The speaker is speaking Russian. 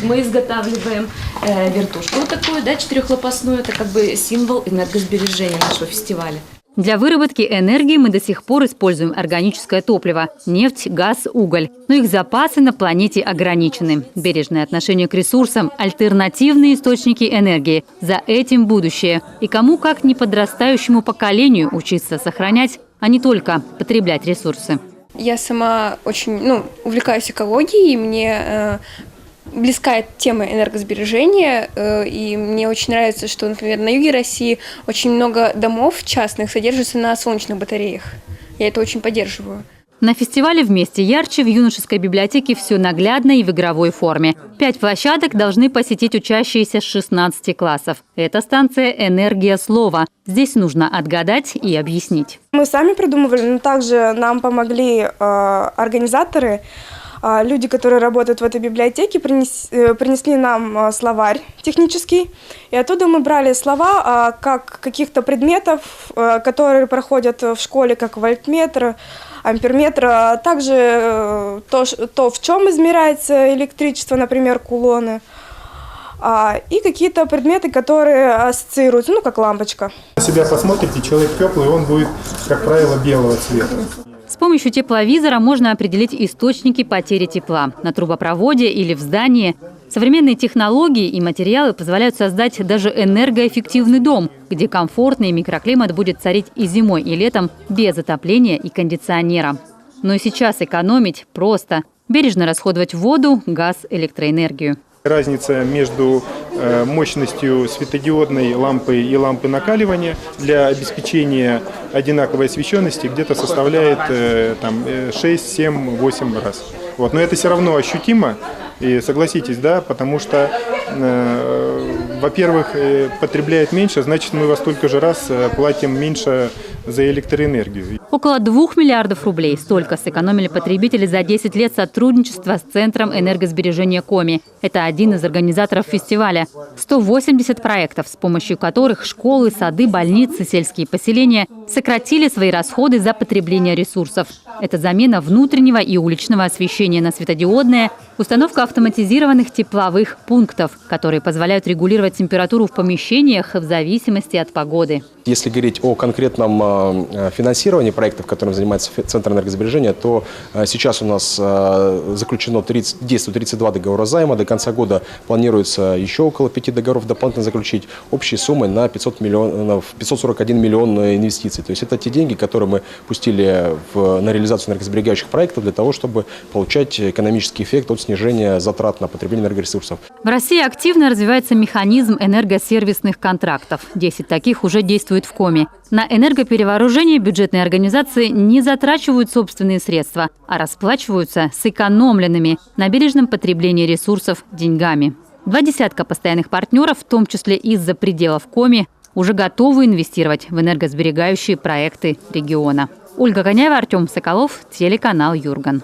Мы изготавливаем вертушку вот такую, да, 4-лопастную. Это как бы символ энергосбережения нашего фестиваля. Для выработки энергии мы до сих пор используем органическое топливо – нефть, газ, уголь. Но их запасы на планете ограничены. Бережное отношение к ресурсам – альтернативные источники энергии. За этим будущее. И кому, как не подрастающему поколению, учиться сохранять, а не только потреблять ресурсы. Я сама очень увлекаюсь экологией, и мне близка тема энергосбережения, и мне очень нравится, что, например, на юге России очень много домов частных содержится на солнечных батареях. Я это очень поддерживаю. На фестивале «Вместе ярче» в юношеской библиотеке все наглядно и в игровой форме. 5 площадок должны посетить учащиеся с 16 классов. Это станция «Энергия слова». Здесь нужно отгадать и объяснить. Мы сами придумывали, но также нам помогли организаторы. Люди, которые работают в этой библиотеке, принесли нам словарь технический. И оттуда мы брали слова как каких-то предметов, которые проходят в школе, как вольтметр, амперметр. А также то, в чем измеряется электричество, например, кулоны. И какие-то предметы, которые ассоциируются, как лампочка. На себя посмотрите, человек теплый, он будет, как правило, белого цвета. С помощью тепловизора можно определить источники потери тепла на трубопроводе или в здании. Современные технологии и материалы позволяют создать даже энергоэффективный дом, где комфортный микроклимат будет царить и зимой, и летом без отопления и кондиционера. Но и сейчас экономить просто. Бережно расходовать воду, газ, электроэнергию. Разница между мощностью светодиодной лампы и лампы накаливания для обеспечения одинаковой освещенности где-то составляет 6, 7, 8 раз. Но это все равно ощутимо, и согласитесь, да, потому что, во-первых, потребляет меньше, значит, мы во столько же раз платим меньше за электроэнергию. Около 2 миллиардов рублей. Столько сэкономили потребители за 10 лет сотрудничества с Центром энергосбережения Коми. Это один из организаторов фестиваля. 180 проектов, с помощью которых школы, сады, больницы, сельские поселения сократили свои расходы за потребление ресурсов. Это замена внутреннего и уличного освещения на светодиодное, установка автоматизированных тепловых пунктов, которые позволяют регулировать температуру в помещениях в зависимости от погоды. Если говорить о конкретном финансировании проектов, которым занимается Центр энергосбережения, то сейчас у нас заключено действует 32 договора займа. До конца года планируется еще около 5 договоров дополнительно заключить. Общей суммой на 541 миллион инвестиций. То есть это те деньги, которые мы пустили на реализацию энергосберегающих проектов для того, чтобы получать экономический эффект от снижения затрат на потребление энергоресурсов. В России активно развивается механизм энергосервисных контрактов. 10 таких уже действует в Коми. На энергоперевооружение бюджетные организации не затрачивают собственные средства, а расплачиваются сэкономленными на бережном потреблении ресурсов деньгами. 20 постоянных партнеров, в том числе из-за пределов Коми, уже готовы инвестировать в энергосберегающие проекты региона. Ольга Коняева, Артем Соколов, телеканал Юрган.